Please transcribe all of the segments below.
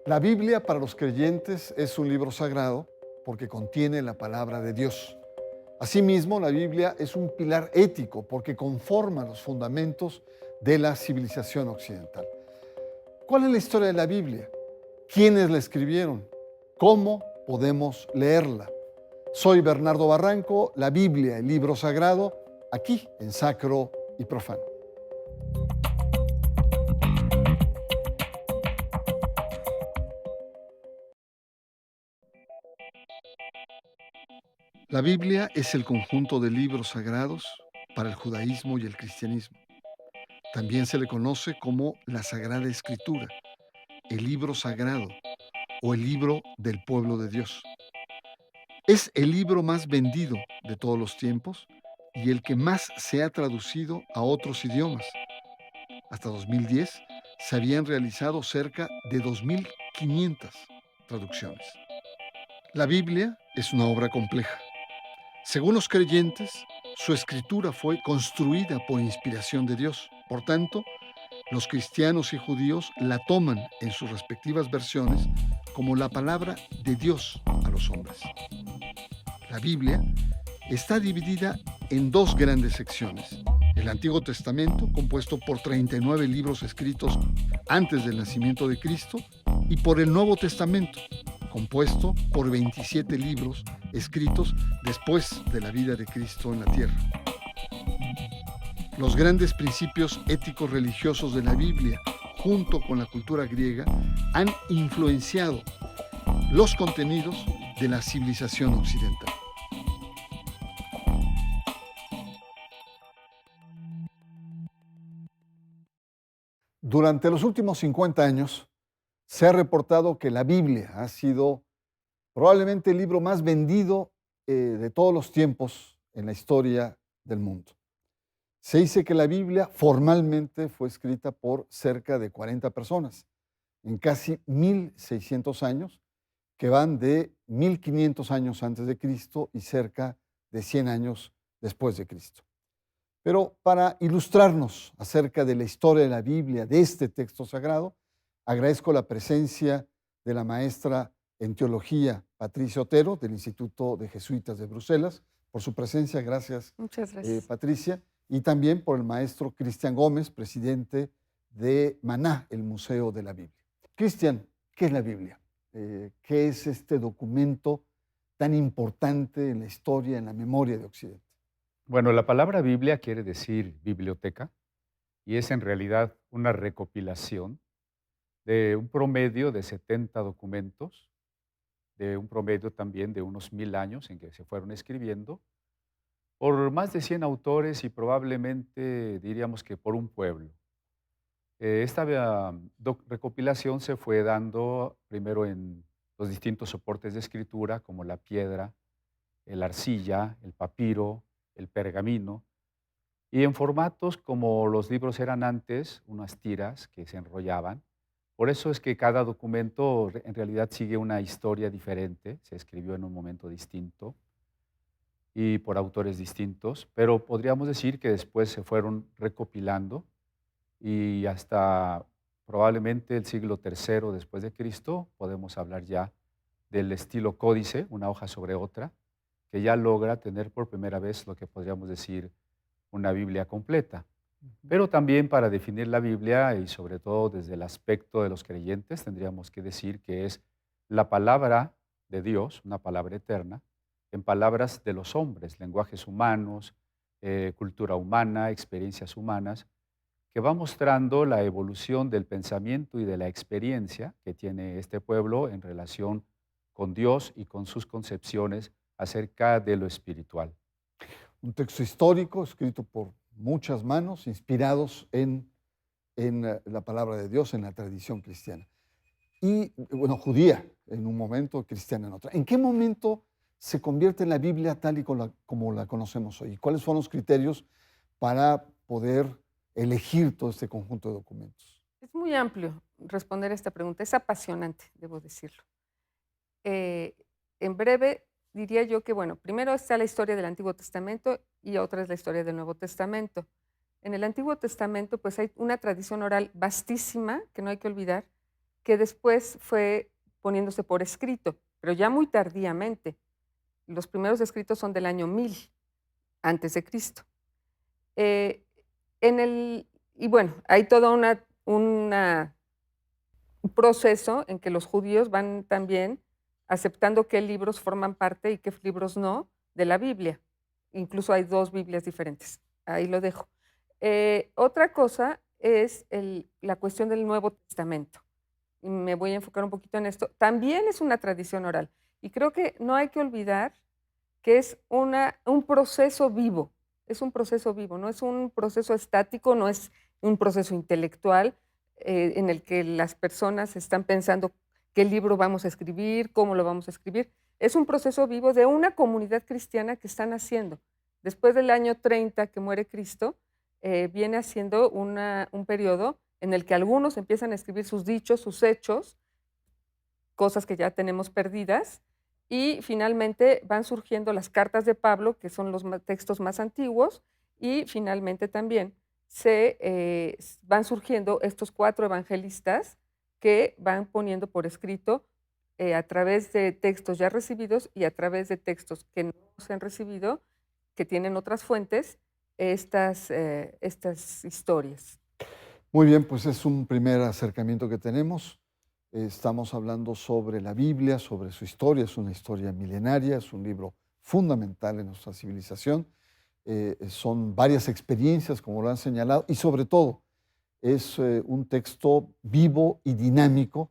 La Biblia para los creyentes es un libro sagrado porque contiene la palabra de Dios. Asimismo, la Biblia es un pilar ético porque conforma los fundamentos de la civilización occidental. ¿Cuál es la historia de la Biblia? ¿Quiénes la escribieron? ¿Cómo podemos leerla? Soy Bernardo Barranco, la Biblia, el libro sagrado, aquí en Sacro y Profano. La Biblia es el conjunto de libros sagrados para el judaísmo y el cristianismo. También se le conoce como la Sagrada Escritura, el libro sagrado o el libro del pueblo de Dios. Es el libro más vendido de todos los tiempos y el que más se ha traducido a otros idiomas. Hasta 2010 se habían realizado cerca de 2.500 traducciones. La Biblia es una obra compleja. Según los creyentes, su escritura fue construida por inspiración de Dios. Por tanto, los cristianos y judíos la toman en sus respectivas versiones como la palabra de Dios a los hombres. La Biblia está dividida en dos grandes secciones. El Antiguo Testamento, compuesto por 39 libros escritos antes del nacimiento de Cristo, y por el Nuevo Testamento, compuesto por 27 libros escritos después de la vida de Cristo en la tierra. Los grandes principios éticos religiosos de la Biblia, junto con la cultura griega, han influenciado los contenidos de la civilización occidental. Durante los últimos 50 años, se ha reportado que la Biblia ha sido probablemente el libro más vendido de todos los tiempos en la historia del mundo. Se dice que la Biblia formalmente fue escrita por cerca de 40 personas en casi 1.600 años, que van de 1.500 años antes de Cristo y cerca de 100 años después de Cristo. Pero para ilustrarnos acerca de la historia de la Biblia, de este texto sagrado, agradezco la presencia de la maestra en teología Patricia Otero del Instituto de Jesuitas de Bruselas. Por su presencia, gracias Muchas gracias. Patricia, y también por el maestro Cristian Gómez, presidente de Maná, el Museo de la Biblia. Cristian, ¿qué es la Biblia? ¿Qué es este documento tan importante en la historia, en la memoria de Occidente? Bueno, la palabra Biblia quiere decir biblioteca y es en realidad una recopilación de un promedio de 70 documentos, de un promedio también de unos 1000 años en que se fueron escribiendo, por más de 100 autores y probablemente diríamos que por un pueblo. Esta recopilación se fue dando primero en los distintos soportes de escritura como la piedra, la arcilla, el papiro, el pergamino, y en formatos como los libros eran antes, unas tiras que se enrollaban. Por eso es que cada documento en realidad sigue una historia diferente, se escribió en un momento distinto y por autores distintos, pero podríamos decir que después se fueron recopilando y hasta probablemente el siglo tercero después de Cristo podemos hablar ya del estilo códice, una hoja sobre otra, que ya logra tener por primera vez lo que podríamos decir una Biblia completa. Pero también para definir la Biblia y sobre todo desde el aspecto de los creyentes, tendríamos que decir que es la palabra de Dios, una palabra eterna, en palabras de los hombres, lenguajes humanos, cultura humana, experiencias humanas, que va mostrando la evolución del pensamiento y de la experiencia que tiene este pueblo en relación con Dios y con sus concepciones acerca de lo espiritual. Un texto histórico escrito por muchas manos, inspirados en la palabra de Dios, en la tradición cristiana. Y, bueno, judía en un momento, cristiana en otra. ¿En qué momento se convierte en la Biblia tal y como la conocemos hoy? ¿Cuáles son los criterios para poder elegir todo este conjunto de documentos? Es muy amplio responder esta pregunta, es apasionante, debo decirlo. Eh, en breve, diría yo que, bueno, primero está la historia del Antiguo Testamento y otra es la historia del Nuevo Testamento. En el Antiguo Testamento, pues hay una tradición oral vastísima que no hay que olvidar, que después fue poniéndose por escrito, pero ya muy tardíamente. Los primeros escritos son del año 1000 antes de Cristo. Eh, y bueno, hay toda un proceso en que los judíos van también aceptando qué libros forman parte y qué libros no de la Biblia. Incluso hay 2 Biblias diferentes. Ahí lo dejo. Otra cosa es la cuestión del Nuevo Testamento. Y me voy a enfocar un poquito en esto. También es una tradición oral. Y creo que no hay que olvidar que es un proceso vivo. Es un proceso vivo, no es un proceso estático, no es un proceso intelectual en el que las personas están pensando qué libro vamos a escribir, cómo lo vamos a escribir. Es un proceso vivo de una comunidad cristiana que están haciendo. Después del año 30 que muere Cristo, viene haciendo un periodo en el que algunos empiezan a escribir sus dichos, sus hechos, cosas que ya tenemos perdidas, y finalmente van surgiendo las cartas de Pablo, que son los textos más antiguos, y finalmente también van surgiendo estos 4 evangelistas que van poniendo por escrito a través de textos ya recibidos y a través de textos que no se han recibido, que tienen otras fuentes, estas historias. Muy bien, pues es un primer acercamiento que tenemos. Estamos hablando sobre la Biblia, sobre su historia. Es una historia milenaria, es un libro fundamental en nuestra civilización. Son varias experiencias, como lo han señalado, y sobre todo es un texto vivo y dinámico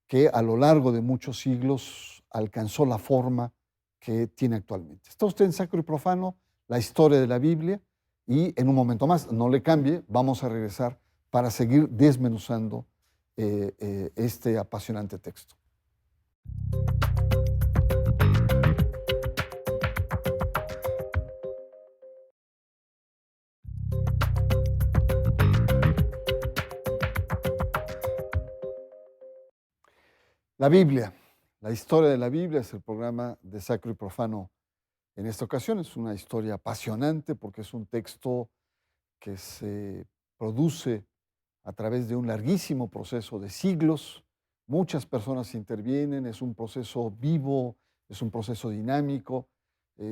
que a lo largo de muchos siglos alcanzó la forma que tiene actualmente. Está usted en Sacro y Profano, la historia de la Biblia, y en un momento más, no le cambie, vamos a regresar para seguir desmenuzando este apasionante texto. La Biblia, la historia de la Biblia es el programa de Sacro y Profano en esta ocasión. Es una historia apasionante porque es un texto que se produce a través de un larguísimo proceso de siglos. Muchas personas intervienen, es un proceso vivo, es un proceso dinámico.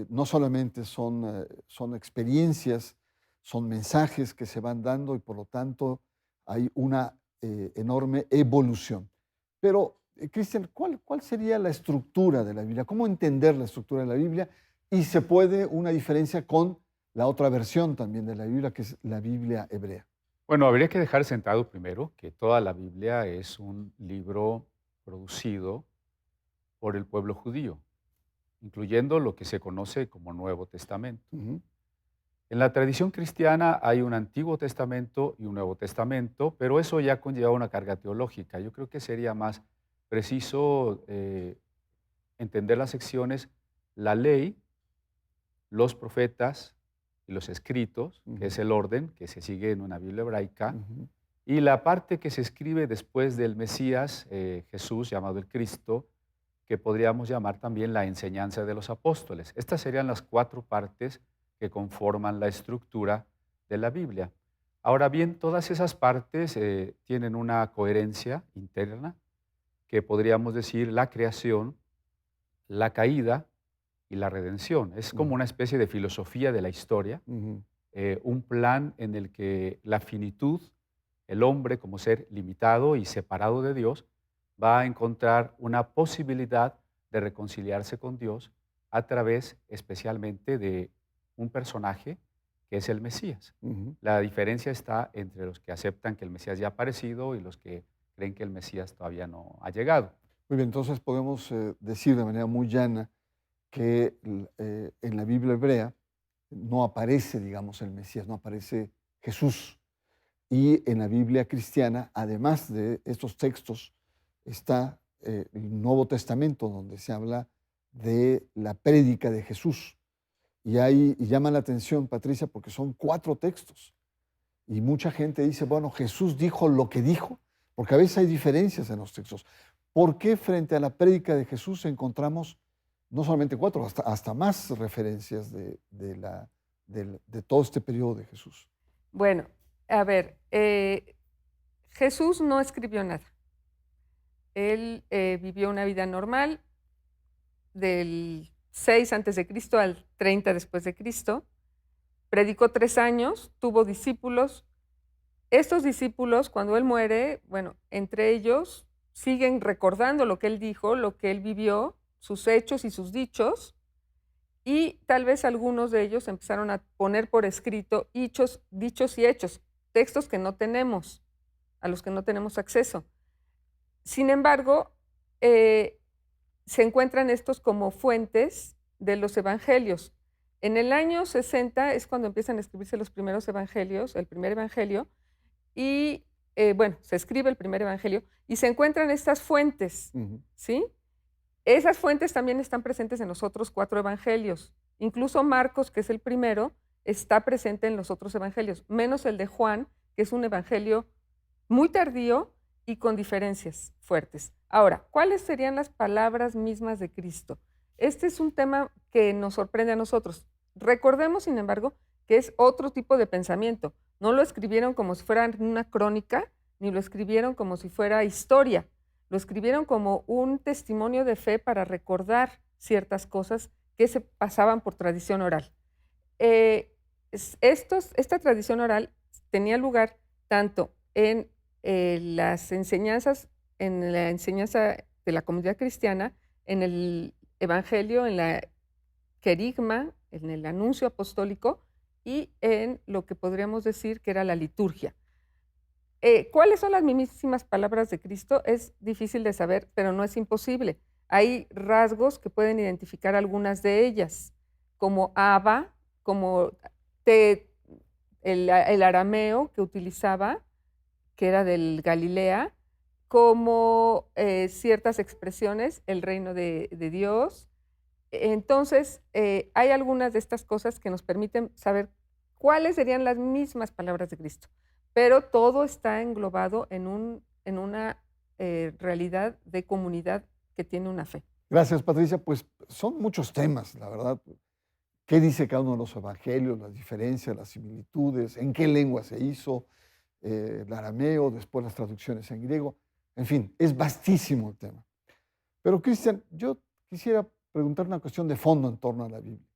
No solamente son experiencias, son mensajes que se van dando y por lo tanto hay una enorme evolución. Pero, Cristian, ¿cuál sería la estructura de la Biblia? ¿Cómo entender la estructura de la Biblia? Y se puede una diferencia con la otra versión también de la Biblia, que es la Biblia hebrea. Bueno, habría que dejar sentado primero que toda la Biblia es un libro producido por el pueblo judío, incluyendo lo que se conoce como Nuevo Testamento. Ujú. En la tradición cristiana hay un Antiguo Testamento y un Nuevo Testamento, pero eso ya conlleva una carga teológica. Yo creo que sería más preciso entender las secciones, la ley, los profetas y los escritos, que es el orden que se sigue en una Biblia hebraica, Ujú. y la parte que se escribe después del Mesías, Jesús, llamado el Cristo, que podríamos llamar también la enseñanza de los apóstoles. Estas serían las 4 partes que conforman la estructura de la Biblia. Ahora bien, todas esas partes tienen una coherencia interna, que podríamos decir la creación, la caída y la redención. Es como Ujú. una especie de filosofía de la historia, Ujú. un plan en el que la finitud, el hombre como ser limitado y separado de Dios, va a encontrar una posibilidad de reconciliarse con Dios a través especialmente de un personaje que es el Mesías. Ujú. La diferencia está entre los que aceptan que el Mesías ya ha aparecido y los que creen que el Mesías todavía no ha llegado. Muy bien, entonces podemos decir de manera muy llana que en la Biblia hebrea no aparece, digamos, el Mesías, no aparece Jesús. Y en la Biblia cristiana, además de estos textos, está el Nuevo Testamento, donde se habla de la prédica de Jesús. Y llama la atención, Patricia, porque son 4 textos. Y mucha gente dice, bueno, Jesús dijo lo que dijo, porque a veces hay diferencias en los textos. ¿Por qué frente a la prédica de Jesús encontramos no solamente 4, hasta más referencias de todo este periodo de Jesús? Bueno, a ver, Jesús no escribió nada. Él vivió una vida normal del 6 antes de Cristo al 30 después de Cristo. Predicó 3 años, tuvo discípulos. Estos discípulos, cuando él muere, bueno, entre ellos siguen recordando lo que él dijo, lo que él vivió, sus hechos y sus dichos, y tal vez algunos de ellos empezaron a poner por escrito dichos y hechos, textos que no tenemos, a los que no tenemos acceso. Sin embargo, se encuentran estos como fuentes de los evangelios. En el año 60 es cuando empiezan a escribirse los primeros evangelios, el primer evangelio, y bueno, se escribe el primer evangelio y se encuentran estas fuentes, Ujú. ¿sí? Esas fuentes también están presentes en los otros 4 evangelios. Incluso Marcos, que es el primero, está presente en los otros evangelios, menos el de Juan, que es un evangelio muy tardío y con diferencias fuertes. Ahora, ¿cuáles serían las palabras mismas de Cristo? Este es un tema que nos sorprende a nosotros. Recordemos, sin embargo, que es otro tipo de pensamiento. No lo escribieron como si fuera una crónica, ni lo escribieron como si fuera historia. Lo escribieron como un testimonio de fe para recordar ciertas cosas que se pasaban por tradición oral. Esta tradición oral tenía lugar tanto en las enseñanzas, en la enseñanza de la comunidad cristiana, en el evangelio, en la querigma, en el anuncio apostólico y en lo que podríamos decir que era la liturgia. ¿Cuáles son las mismísimas palabras de Cristo? Es difícil de saber, pero no es imposible. Hay rasgos que pueden identificar algunas de ellas, como Abba, como te- el arameo que utilizaba, que era del Galilea, como ciertas expresiones, el reino de Dios. Entonces, hay algunas de estas cosas que nos permiten saber cuáles serían las mismas palabras de Cristo, pero todo está englobado en una realidad de comunidad que tiene una fe. Gracias, Patricia. Pues son muchos temas, la verdad. ¿Qué dice cada uno de los evangelios? Las diferencias, las similitudes, en qué lengua se hizo, el arameo, después las traducciones en griego. En fin, es vastísimo el tema. Pero, Cristian, yo quisiera preguntar una cuestión de fondo en torno a la Biblia.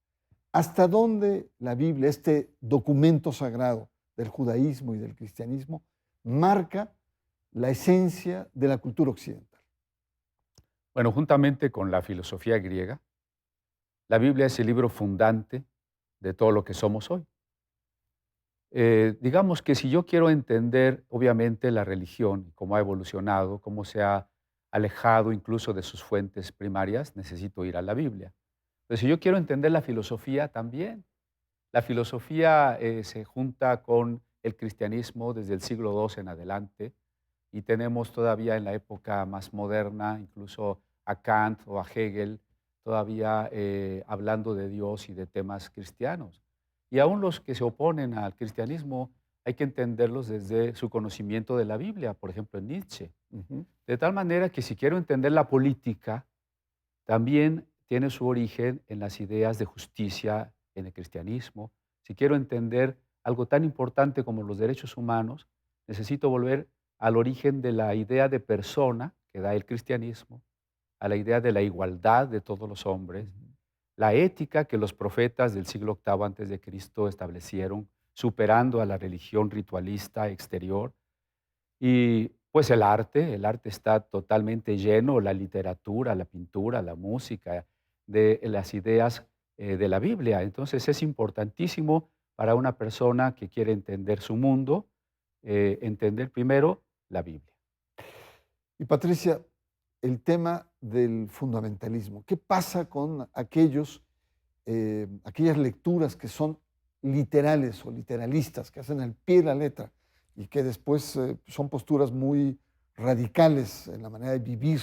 ¿Hasta dónde la Biblia, este documento sagrado del judaísmo y del cristianismo, marca la esencia de la cultura occidental? Bueno, juntamente con la filosofía griega, la Biblia es el libro fundante de todo lo que somos hoy. Digamos que si yo quiero entender, obviamente, la religión, cómo ha evolucionado, cómo se ha alejado incluso de sus fuentes primarias, necesito ir a la Biblia. Pero si yo quiero entender la filosofía también, la filosofía se junta con el cristianismo desde el siglo II en adelante y tenemos todavía en la época más moderna, incluso a Kant o a Hegel, todavía hablando de Dios y de temas cristianos. Y aún los que se oponen al cristianismo hay que entenderlos desde su conocimiento de la Biblia, por ejemplo en Nietzsche. Ujú. De tal manera que si quiero entender la política, también tiene su origen en las ideas de justicia en el cristianismo. Si quiero entender algo tan importante como los derechos humanos, necesito volver al origen de la idea de persona que da el cristianismo, a la idea de la igualdad de todos los hombres, la ética que los profetas del siglo VIII antes de Cristo establecieron, superando a la religión ritualista exterior, y pues el arte está totalmente lleno, la literatura, la pintura, la música, de las ideas de la Biblia. Entonces es importantísimo para una persona que quiere entender su mundo, entender primero la Biblia. Y Patricia, el tema del fundamentalismo. ¿Qué pasa con aquellas lecturas que son literales o literalistas, que hacen al pie de la letra y que después son posturas muy radicales en la manera de vivir?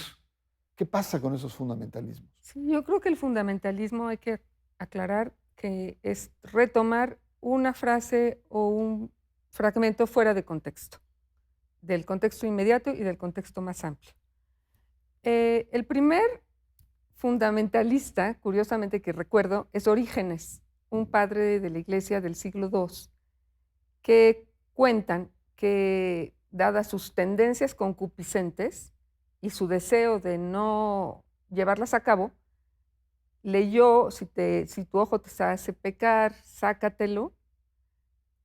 ¿Qué pasa con esos fundamentalismos? Sí, yo creo que el fundamentalismo hay que aclarar que es retomar una frase o un fragmento fuera de contexto, del contexto inmediato y del contexto más amplio. El primer fundamentalista, curiosamente que recuerdo, es Orígenes, un padre de la iglesia del siglo II, que cuentan que, dadas sus tendencias concupiscentes, y su deseo de no llevarlas a cabo, leyó, si tu ojo te hace pecar, sácatelo,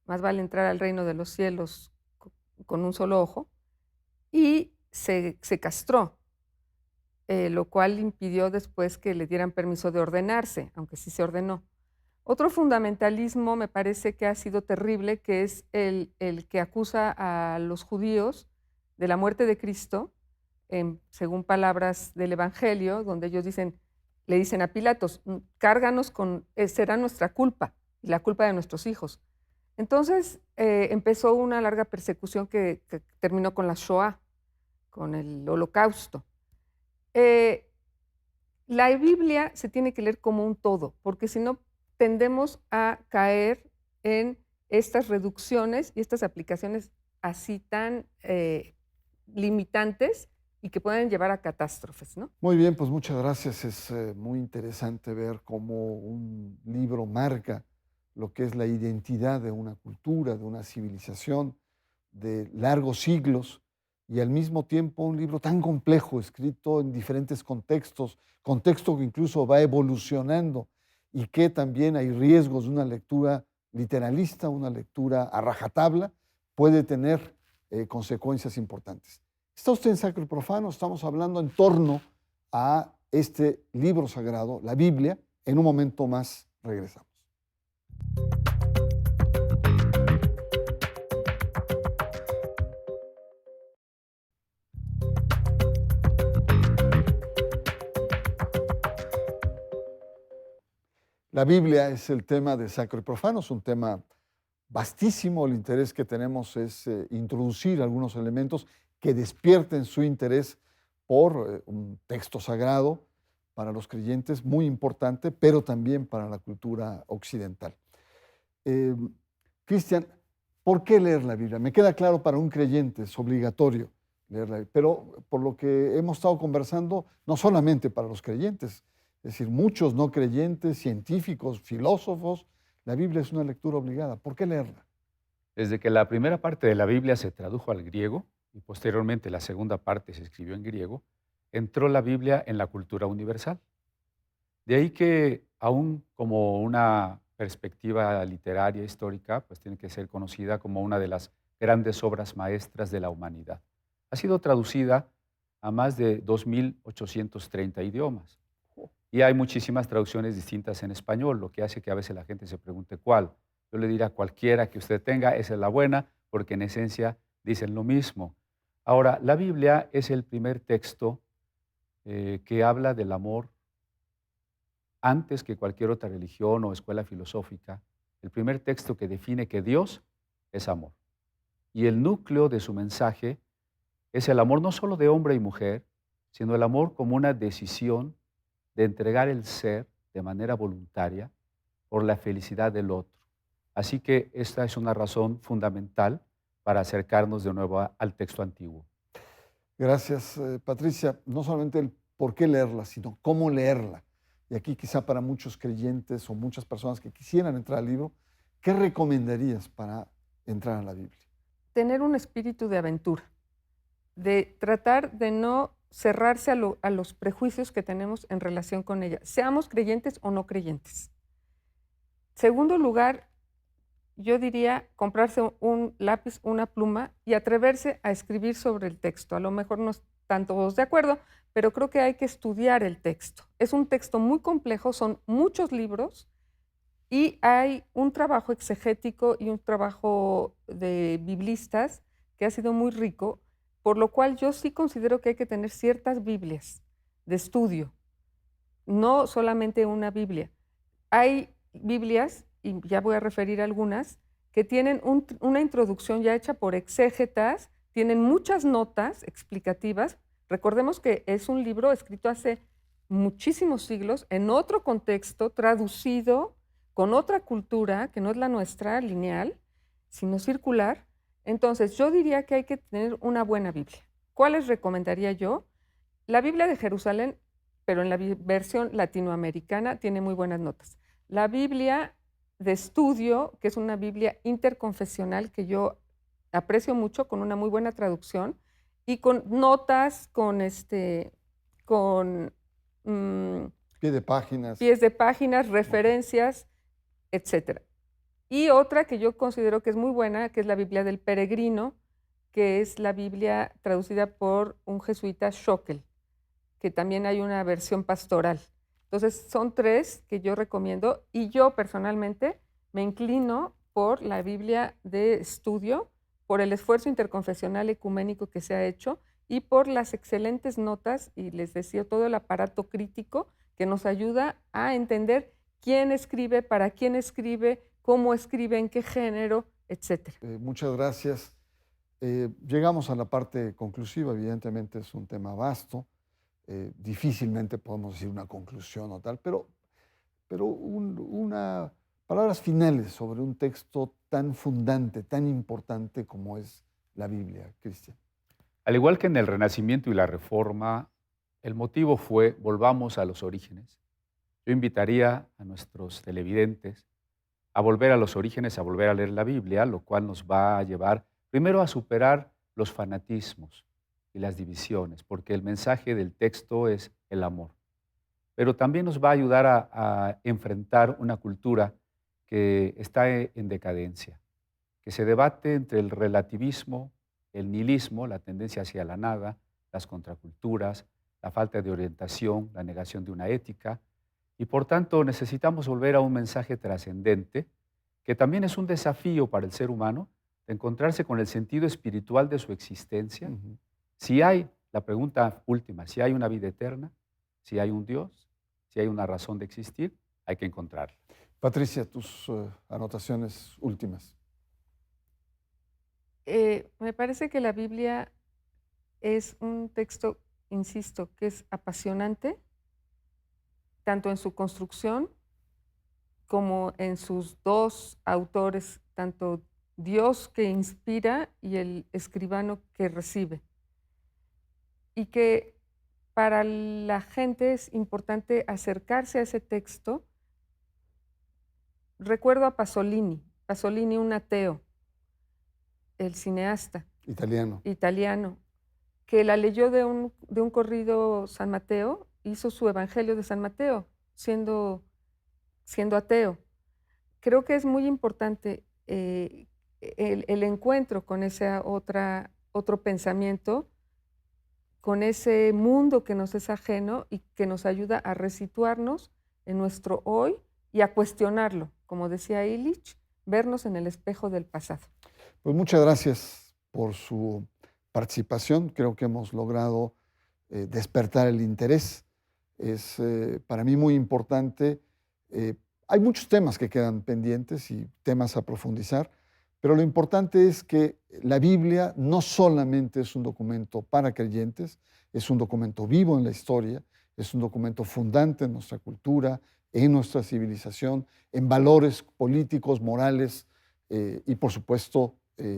más vale entrar al reino de los cielos con un solo ojo, y se castró, lo cual impidió después que le dieran permiso de ordenarse, aunque sí se ordenó. Otro fundamentalismo me parece que ha sido terrible, que es el que acusa a los judíos de la muerte de Cristo, según palabras del Evangelio, donde ellos le dicen a Pilatos, cárganos será nuestra culpa y la culpa de nuestros hijos. Entonces empezó una larga persecución que terminó con la Shoah, con el Holocausto. La Biblia se tiene que leer como un todo, porque si no tendemos a caer en estas reducciones y estas aplicaciones así tan limitantes y que pueden llevar a catástrofes, ¿no? Muy bien, pues muchas gracias. Es muy interesante ver cómo un libro marca lo que es la identidad de una cultura, de una civilización de largos siglos, y al mismo tiempo un libro tan complejo, escrito en diferentes contextos, contexto que incluso va evolucionando y que también hay riesgos de una lectura literalista, una lectura a rajatabla, puede tener consecuencias importantes. Está usted en Sacro y Profano, estamos hablando en torno a este libro sagrado, la Biblia. En un momento más regresamos. La Biblia es el tema de Sacro y Profano, es un tema vastísimo. El interés que tenemos es introducir algunos elementos que despierten su interés por un texto sagrado para los creyentes, muy importante, pero también para la cultura occidental. Cristian, ¿por qué leer la Biblia? Me queda claro, para un creyente es obligatorio leer la Biblia, pero por lo que hemos estado conversando, no solamente para los creyentes, es decir, muchos no creyentes, científicos, filósofos, la Biblia es una lectura obligada. ¿Por qué leerla? Desde que la primera parte de la Biblia se tradujo al griego y posteriormente la segunda parte se escribió en griego, entró la Biblia en la cultura universal. De ahí que, aún como una perspectiva literaria histórica, pues tiene que ser conocida como una de las grandes obras maestras de la humanidad. Ha sido traducida a más de 2.830 idiomas. Y hay muchísimas traducciones distintas en español, lo que hace que a veces la gente se pregunte cuál. Yo le diría cualquiera que usted tenga, esa es la buena, porque en esencia dicen lo mismo. Ahora, la Biblia es el primer texto que habla del amor antes que cualquier otra religión o escuela filosófica. El primer texto que define que Dios es amor. Y el núcleo de su mensaje es el amor no solo de hombre y mujer, sino el amor como una decisión de entregar el ser de manera voluntaria por la felicidad del otro. Así que esta es una razón fundamental para acercarnos de nuevo al texto antiguo. Gracias, Patricia. No solamente el por qué leerla, sino cómo leerla. Y aquí quizá para muchos creyentes o muchas personas que quisieran entrar al libro, ¿qué recomendarías para entrar a la Biblia? Tener un espíritu de aventura, de tratar de no cerrarse a los prejuicios que tenemos en relación con ella, seamos creyentes o no creyentes. Segundo lugar, yo diría comprarse un lápiz, una pluma y atreverse a escribir sobre el texto. A lo mejor no están todos de acuerdo, pero creo que hay que estudiar el texto. Es un texto muy complejo, son muchos libros y hay un trabajo exegético y un trabajo de biblistas que ha sido muy rico, por lo cual yo sí considero que hay que tener ciertas Biblias de estudio, no solamente una Biblia. Hay Biblias, y ya voy a referir algunas, que tienen una introducción ya hecha por exégetas, tienen muchas notas explicativas. Recordemos que es un libro escrito hace muchísimos siglos, en otro contexto, traducido, con otra cultura, que no es la nuestra, lineal, sino circular. Entonces, yo diría que hay que tener una buena Biblia. ¿Cuáles recomendaría yo? La Biblia de Jerusalén, pero en la versión latinoamericana, tiene muy buenas notas. La Biblia de estudio, que es una Biblia interconfesional que yo aprecio mucho, con una muy buena traducción, y con notas, con Pie de páginas. pies de páginas, referencias, etcétera. Y otra que yo considero que es muy buena, que es la Biblia del Peregrino, que es la Biblia traducida por un jesuita, Schockel, que también hay una versión pastoral. Entonces, son 3 que yo recomiendo, y yo personalmente me inclino por la Biblia de estudio, por el esfuerzo interconfesional ecuménico que se ha hecho y por las excelentes notas, y les decía, todo el aparato crítico que nos ayuda a entender quién escribe, para quién escribe, cómo escribe, en qué género, etcétera. Muchas gracias. Llegamos a la parte conclusiva, evidentemente es un tema vasto, difícilmente podemos decir una conclusión o tal, pero palabras finales sobre un texto tan fundante, tan importante como es la Biblia, Cristian. Al igual que en el Renacimiento y la Reforma, el motivo fue volvamos a los orígenes. Yo invitaría a nuestros televidentes a volver a los orígenes, a volver a leer la Biblia, lo cual nos va a llevar primero a superar los fanatismos y las divisiones, porque el mensaje del texto es el amor. Pero también nos va a ayudar a enfrentar una cultura que está en decadencia, que se debate entre el relativismo, el nihilismo, la tendencia hacia la nada, las contraculturas, la falta de orientación, la negación de una ética, y por tanto necesitamos volver a un mensaje trascendente, que también es un desafío para el ser humano, de encontrarse con el sentido espiritual de su existencia. Si hay, la pregunta última, si hay una vida eterna, si hay un Dios, si hay una razón de existir, hay que encontrarla. Patricia, tus anotaciones últimas. Me parece que la Biblia es un texto, insisto, que es apasionante, tanto en su construcción como en sus 2 autores, tanto Dios que inspira y el escribano que recibe. Y que para la gente es importante acercarse a ese texto. Recuerdo a Pasolini, un ateo, el cineasta italiano, que la leyó de un corrido San Mateo, hizo su Evangelio de San Mateo, siendo ateo. Creo que es muy importante el encuentro con ese otro pensamiento, con ese mundo que nos es ajeno y que nos ayuda a resituarnos en nuestro hoy y a cuestionarlo, como decía Illich, vernos en el espejo del pasado. Pues muchas gracias por su participación. Creo que hemos logrado despertar el interés. Es para mí muy importante. Hay muchos temas que quedan pendientes y temas a profundizar, pero lo importante es que la Biblia no solamente es un documento para creyentes, es un documento vivo en la historia, es un documento fundante en nuestra cultura, en nuestra civilización, en valores políticos, morales y por supuesto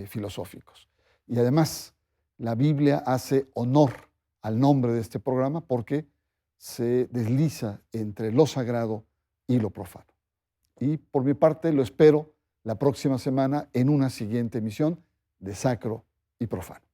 filosóficos. Y además, la Biblia hace honor al nombre de este programa porque se desliza entre lo sagrado y lo profano. Y por mi parte lo espero la próxima semana en una siguiente emisión de Sacro y Profano.